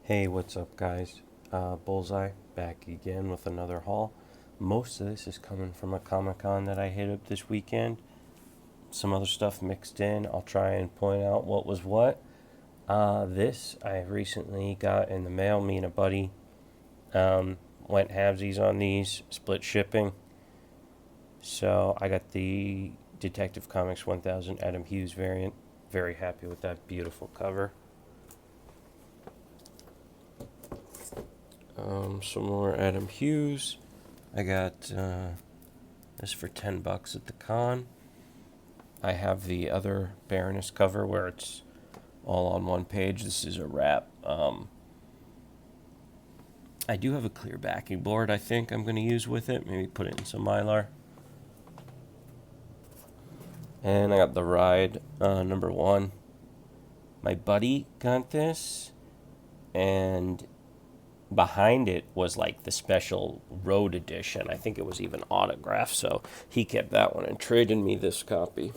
Hey, what's up, guys? Bullseye back again with another haul. Most of this is coming from a Comic Con that I hit up this weekend. Some other stuff mixed in. I'll try and point out what was what. This I recently got in the mail. Me and a buddy went halvesies on these, split shipping. So I got the Detective Comics 1000 Adam Hughes variant. Very happy with that beautiful cover. Some more Adam Hughes. I got this for $10 at the con. I have the other Baroness cover where it's all on one page. This is a wrap. I do have a clear backing board I think I'm going to use with it. Maybe put it in some Mylar. And I got the Ride #1. My buddy got this, and behind it was like the special road edition. I think it was even autographed, so he kept that one and traded me this copy.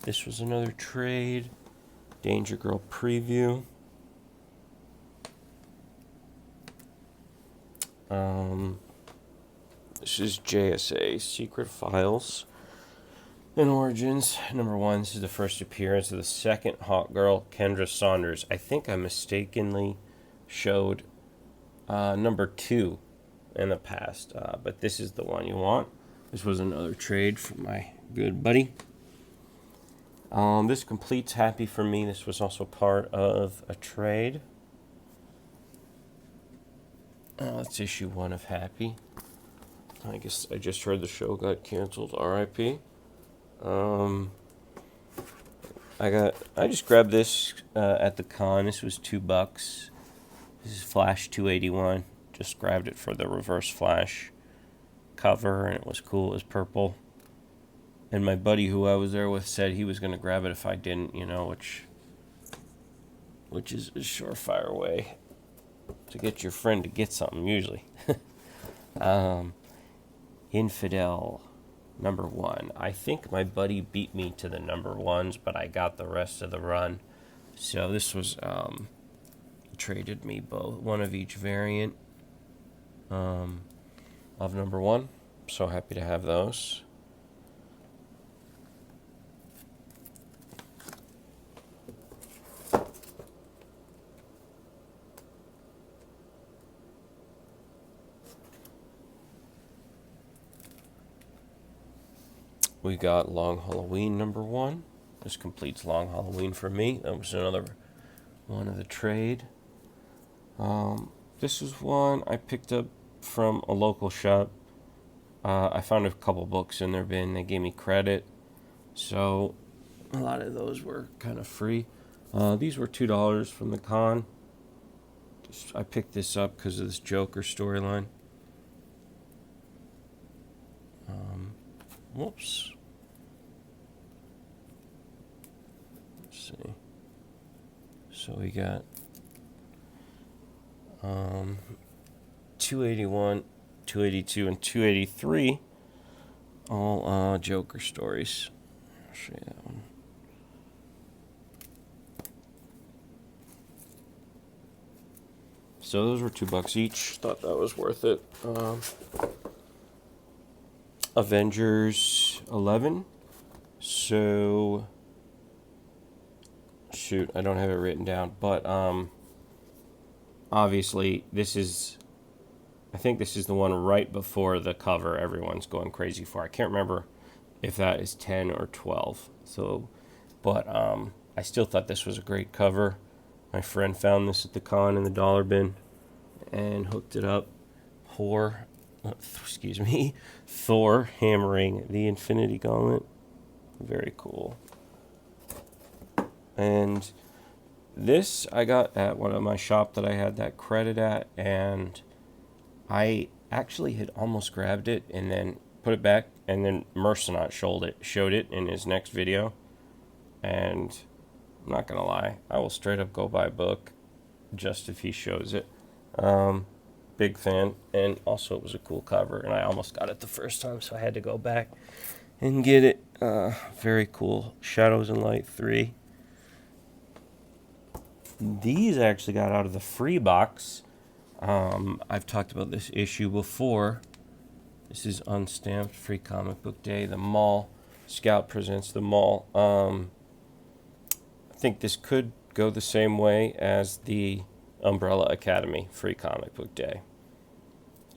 This was another trade. Danger Girl preview. This is JSA Secret Files and Origins #1. This is the first appearance of the second hot girl, Kendra Saunders. I think I mistakenly showed #2 in the past, but this is the one you want. This was another trade from my good buddy. This completes Happy for me. This was also part of a trade. Let's issue 1 of Happy. I guess I just heard the show got canceled. R.I.P. I just grabbed this at the con. This was $2. This is Flash 281. Just grabbed it for the Reverse Flash cover, and it was cool. It was purple. And my buddy who I was there with said he was going to grab it if I didn't, which is a surefire way to get your friend to get something usually. Infidel #1. I think my buddy beat me to the #1s, but I got the rest of the run. So this was traded me both, one of each variant of #1. So happy to have those. We got Long Halloween #1. This completes Long Halloween for me. That was another one of the trade. This was one I picked up from a local shop. I found a couple books in their bin. They gave me credit, so a lot of those were kind of free. These were $2 from the con. I picked this up because of this Joker storyline. Whoops. Let's see. So we got 281, 282, and 283. All Joker stories. I'll show you that one. So those were $2 each. Thought that was worth it. Avengers 11. So, shoot, I don't have it written down, but obviously I think this is the one right before the cover everyone's going crazy for. I can't remember if that is 10 or 12. So, but I still thought this was a great cover. My friend found this at the con in the dollar bin and hooked it up. Thor hammering the Infinity Gauntlet. Very cool. And this I got at one of my shop that I had that credit at, and I actually had almost grabbed it and then put it back, and then Mercenot showed it in his next video. And I'm not gonna lie, I will straight up go buy a book just if he shows it. Big fan, and also it was a cool cover, and I almost got it the first time, so I had to go back and get it. Very cool. Shadows and Light 3. These I actually got out of the free box. I've talked about this issue before. This is unstamped Free Comic Book Day. The Mall. Scout presents the Mall. I think this could go the same way as the Umbrella Academy Free Comic Book Day.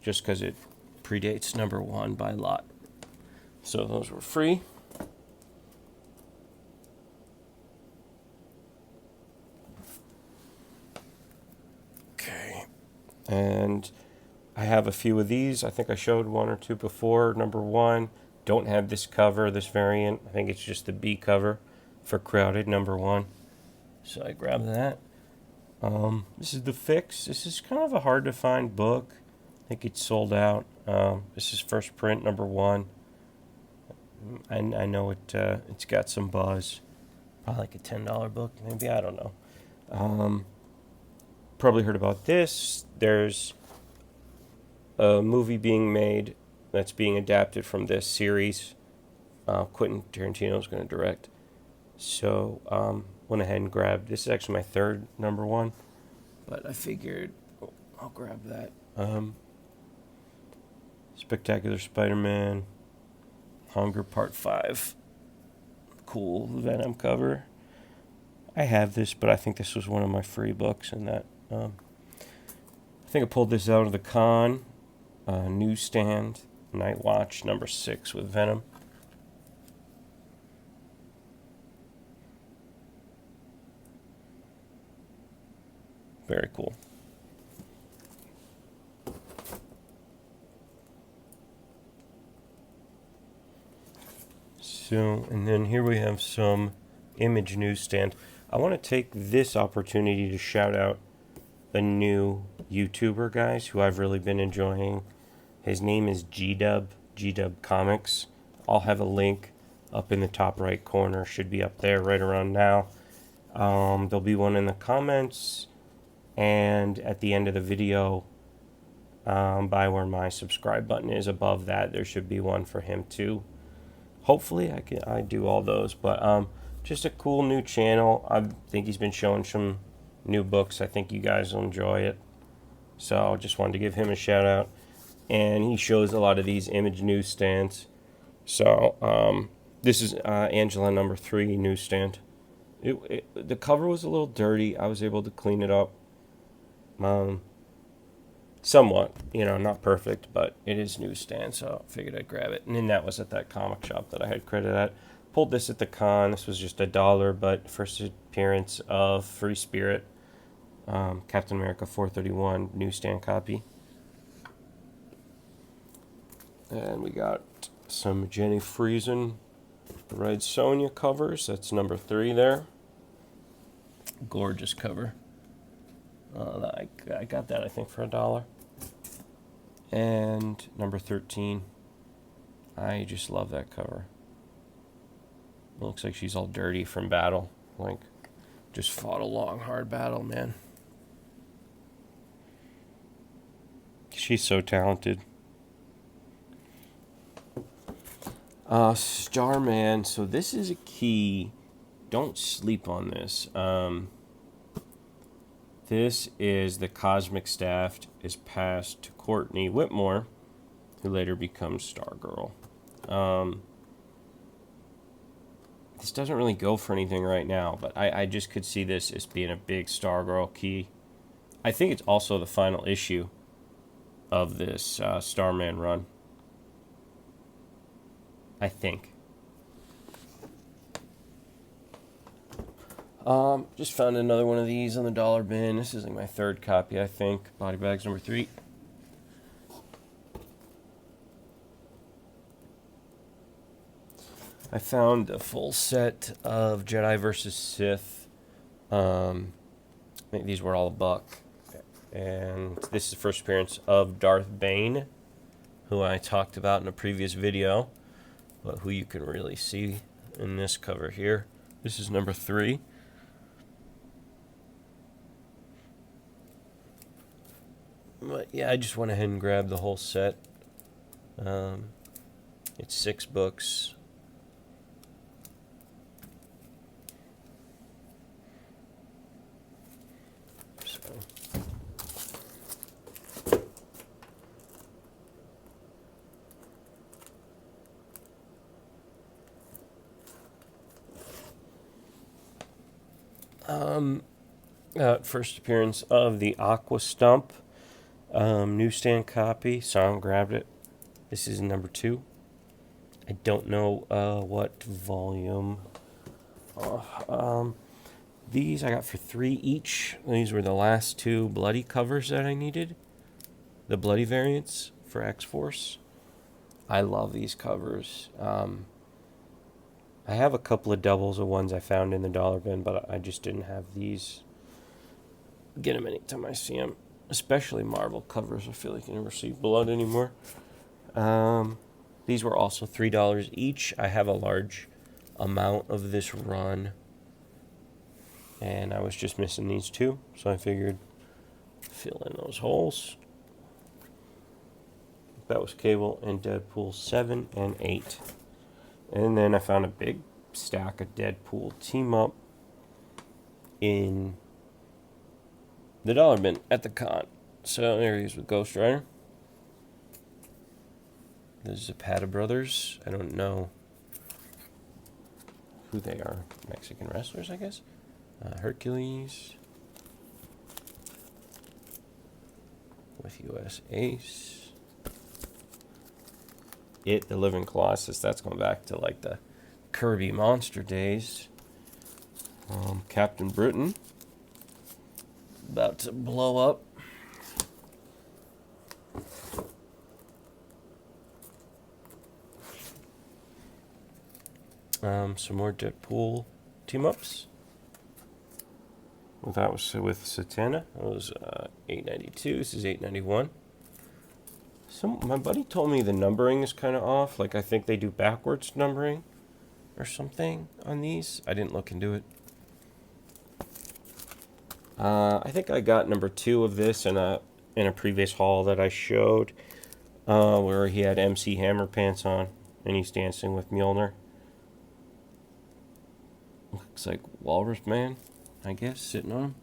Just because it predates number 1 by a lot. So those were free. Okay. And I have a few of these. I think I showed 1 or 2 before. Number 1, don't have this cover, this variant. I think it's just the B cover for Crowded, number 1. So I grabbed that. This is The Fix. This is kind of a hard to find book. I think it's sold out. This is first print, number 1. I know it's got some buzz. Probably like a $10 book, maybe. I don't know. Probably heard about this. There's a movie being made that's being adapted from this series. Quentin Tarantino is going to direct. So went ahead and grabbed. This is actually my 3rd number 1, but I figured I'll grab that. Spectacular Spider-Man, Hunger Part 5. Cool Venom cover. I have this, but I think this was one of my free books, and that I think I pulled this out of the con newsstand. Night Watch number 6 with Venom. Very cool. So, and then here we have some Image newsstand. I want to take this opportunity to shout out a new YouTuber, guys, who I've really been enjoying. His name is GDub Comics. I'll have a link up in the top right corner. Should be up there right around now. There'll be one in the comments and at the end of the video, by where my subscribe button is above that, there should be one for him too. Hopefully I do all those, but just a cool new channel. I think he's been showing some new books. I think you guys will enjoy it. So just wanted to give him a shout out. And he shows a lot of these Image newsstands. So this is Angela number 3 newsstand. The cover was a little dirty. I was able to clean it up. Somewhat, not perfect, but it is newsstand, so I figured I'd grab it. And then that was at that comic shop that I had credit at. Pulled this at the con. This was just $1, but first appearance of Free Spirit, Captain America 431 newsstand copy. And we got some Jenny Friesen Red Sonja covers. That's number 3 there. Gorgeous cover. I got that, I think, for $1. And number 13. I just love that cover. It looks like she's all dirty from battle. Like, just fought a long, hard battle, man. She's so talented. Starman. So this is a key. Don't sleep on this. This is the Cosmic Staff is passed to Courtney Whitmore, who later becomes Stargirl. This doesn't really go for anything right now, but I just could see this as being a big Stargirl key. I think it's also the final issue of this Starman run. I think. Just found another one of these on the dollar bin. This is like my 3rd copy, I think. Body Bags number 3. I found a full set of Jedi vs. Sith. I think these were all $1. And this is the first appearance of Darth Bane, who I talked about in a previous video, but who you can really see in this cover here. This is number 3. But yeah, I just went ahead and grabbed the whole set. It's 6 books. First appearance of the Aqua Stump. Newsstand copy. Song grabbed it. This is number 2. I don't know what volume. These I got for $3 each. These were the last 2 bloody covers that I needed. The bloody variants for X-Force. I love these covers. I have a couple of doubles of ones I found in the dollar bin, but I just didn't have these. Get them anytime I see them. Especially Marvel covers. I feel like you never see blood anymore. These were also $3 each. I have a large amount of this run, and I was just missing these 2, so I figured fill in those holes. That was Cable and Deadpool 7 and 8. And then I found a big stack of Deadpool team up in the dollar bin at the con. So there he is with Ghost Rider. The Zapata brothers. I don't know who they are. Mexican wrestlers, I guess. Hercules. With US Ace. The Living Colossus. That's going back to like the Kirby Monster days. Captain Britain. About to blow up. Some more Deadpool team-ups. Well, that was with Satana. That was $8.92. This is $8.91. My buddy told me the numbering is kind of off. Like, I think they do backwards numbering or something on these. I didn't look into it. I think I got number 2 of this in a previous haul that I showed, where he had MC Hammer pants on and he's dancing with Mjolnir. Looks like Walrus Man, I guess, sitting on him.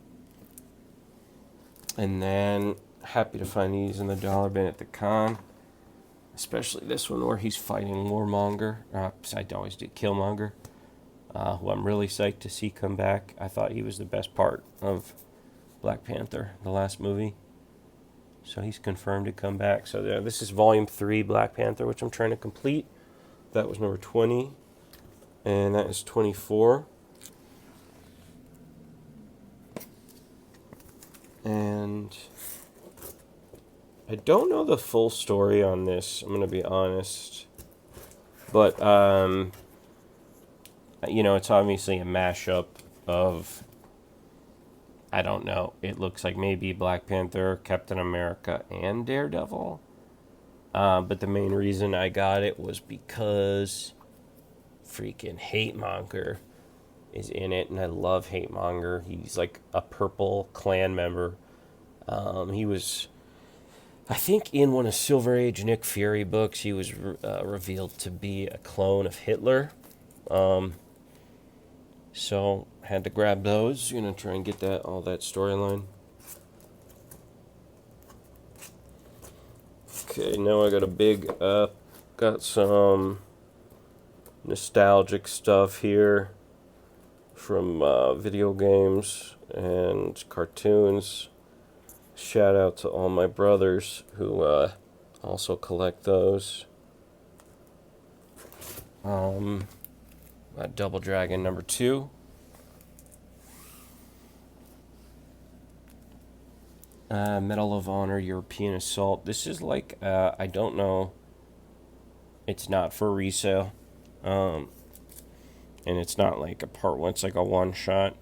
And then happy to find these in the dollar bin at the con, especially this one where he's fighting Warmonger. I always did Killmonger, who I'm really psyched to see come back. I thought he was the best part of Black Panther, the last movie. So he's confirmed to come back. So there, this is Volume 3 Black Panther, which I'm trying to complete. That was number 20. And that is 24. And I don't know the full story on this, I'm going to be honest. But, you know, it's obviously a mashup of, I don't know, it looks like maybe Black Panther, Captain America, and Daredevil. But the main reason I got it was because freaking Hatemonger is in it, and I love Hatemonger. He's like a purple clan member. He was, I think, in one of Silver Age Nick Fury books, he was revealed to be a clone of Hitler. So had to grab those. Gonna try and get all that storyline. Okay, now I got a big got some nostalgic stuff here from video games and cartoons. Shout out to all my brothers who also collect those. Double Dragon number 2. Medal of Honor European Assault. This is like, I don't know. It's not for resale. And it's not like a part 1. It's like a one-shot.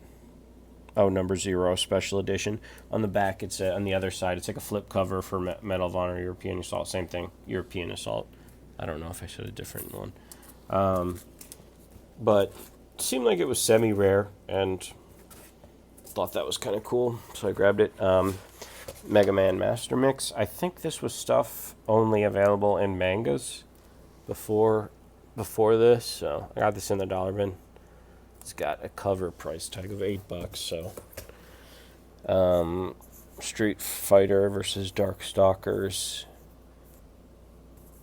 Oh, number 0, special edition. On the back, it's on the other side. It's like a flip cover for Medal of Honor European Assault. Same thing, European Assault. I don't know if I said a different one. But it seemed like it was semi-rare, and thought that was kind of cool, so I grabbed it. Mega Man Master Mix. I think this was stuff only available in mangas before this, so I got this in the dollar bin. It's got a cover price tag of $8, so Street Fighter versus Darkstalkers.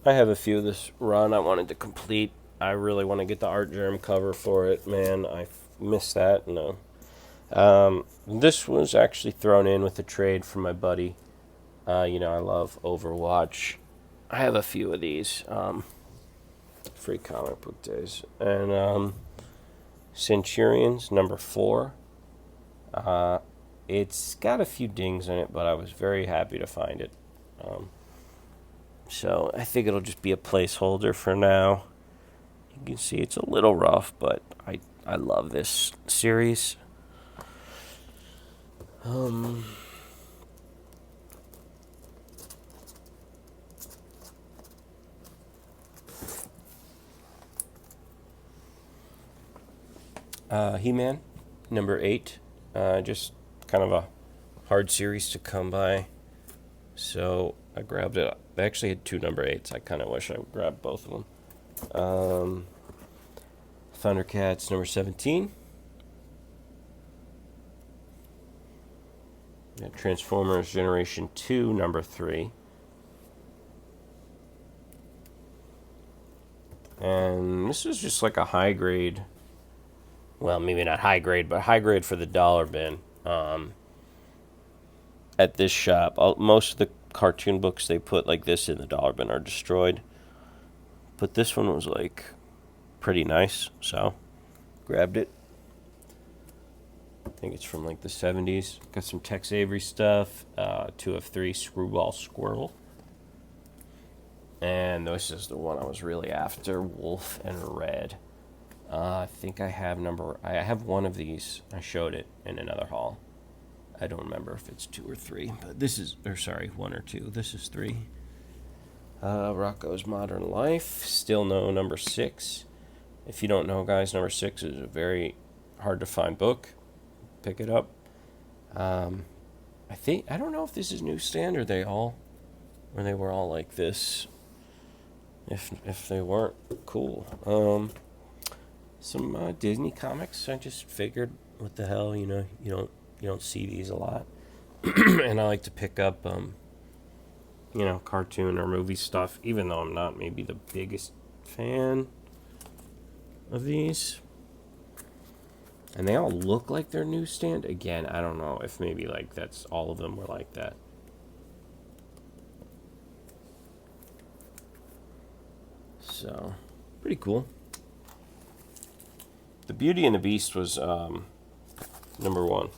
I have a few of this run I wanted to complete. I really want to get the Art Germ cover for it, man. I missed that. No, This was actually thrown in with a trade from my buddy. I love Overwatch. I have a few of these. Free comic book days. And Centurions, number 4. It's got a few dings in it, but I was very happy to find it. So I think it'll just be a placeholder for now. You can see it's a little rough, but I love this series. He-Man, number 8. Just kind of a hard series to come by. So I grabbed it. I actually had 2 number 8s. I kind of wish I would grab both of them. Thundercats, number 17. Transformers Generation 2, number 3. And this is just like a high grade. Well, maybe not high grade, but high grade for the dollar bin. At this shop, most of the cartoon books they put like this in the dollar bin are destroyed. But this one was like pretty nice, so grabbed it. I think it's from like the 70s. Got some Tex Avery stuff. 2 of 3 Screwball Squirrel. And this is the one I was really after, Wolf and Red. I think I have one of these. I showed it in another haul. I don't remember if it's 2 or 3, but this is, 1 or 2. This is 3. Rocco's Modern Life, still no number 6. If you don't know, guys, number 6 is a very hard to find book. Pick it up. I don't know if this is newsstand or they were all like this. If they weren't, cool. Some Disney comics. I just figured, what the hell, you don't see these a lot, and I like to pick up, cartoon or movie stuff, even though I'm not maybe the biggest fan of these. And they all look like they're newsstand. Again, I don't know if maybe like that's all of them were like that. So, pretty cool. The Beauty and the Beast was number 1.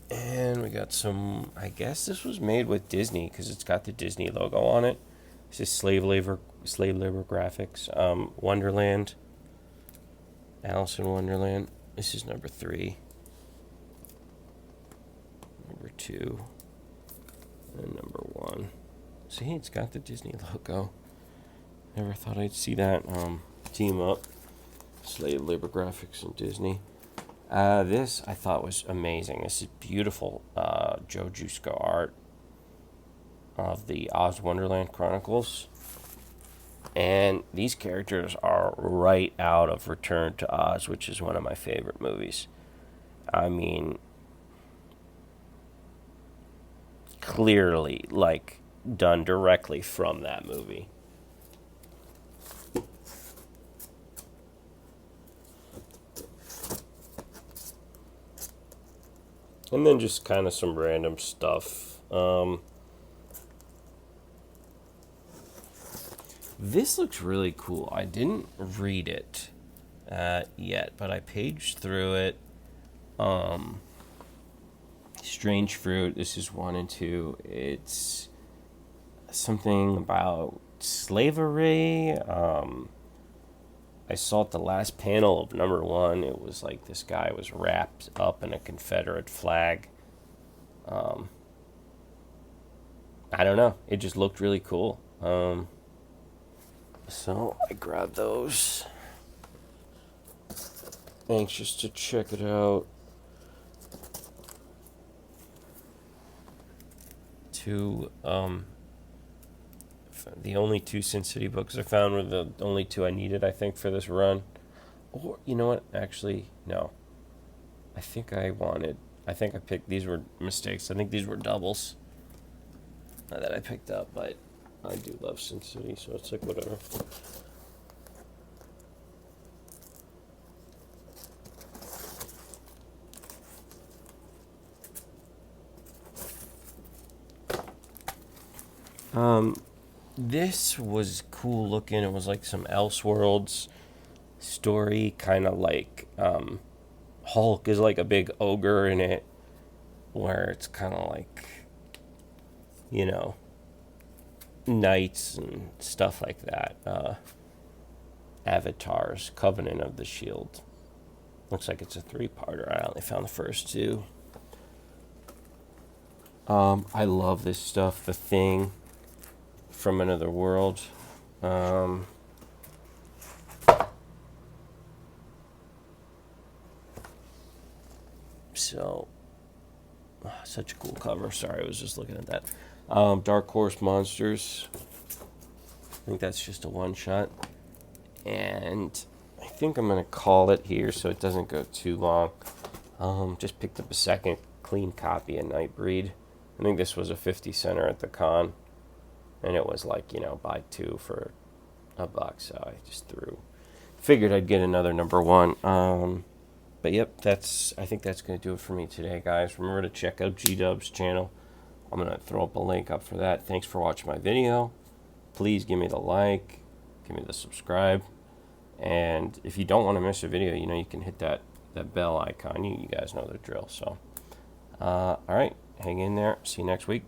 And we got some, I guess this was made with Disney because it's got the Disney logo on it. This is slave labor graphics. Wonderland. Alice in Wonderland. This is number 3. Number 2. And number 1. See, it's got the Disney logo. Never thought I'd see that team up. Slave labor graphics and Disney. This I thought was amazing. This is beautiful Joe Jusko art of the Oz Wonderland Chronicles. And these characters are right out of Return to Oz, which is one of my favorite movies. I mean, clearly, like, done directly from that movie. And then just kind of some random stuff. This looks really cool. I didn't read it yet, but I paged through it. Strange Fruit, this is 1 and 2. It's something about slavery. I saw at the last panel of number 1, it was like this guy was wrapped up in a Confederate flag. I don't know. It just looked really cool. So I grabbed those. Anxious to check it out. The only 2 Sin City books I found were the only 2 I needed, I think, for this run. Or, you know what? Actually, no. I think I picked, these were mistakes. I think these were doubles that I picked up, but I do love Sin City, so it's like whatever. This was cool looking. It was like some Elseworlds story, kind of like Hulk is like a big ogre in it, where it's kind of like, you know, knights and stuff like that. Avatars, Covenant of the Shield. Looks like it's a 3-parter. I only found the first 2. I love this stuff. The Thing from Another World. So, such a cool cover. Sorry, I was just looking at that. Dark Horse Monsters. I think that's just a one-shot. And I think I'm going to call it here so it doesn't go too long. Just picked up a second clean copy of Nightbreed. I think this was a 50-center at the con. And it was like, buy 2 for $1. So I just figured I'd get another number 1. But yep, I think that's going to do it for me today, guys. Remember to check out G-Dub's channel. I'm going to throw up a link up for that. Thanks for watching my video. Please give me the like, give me the subscribe. And if you don't want to miss a video, you can hit that bell icon. You guys know the drill. So, all right, hang in there. See you next week.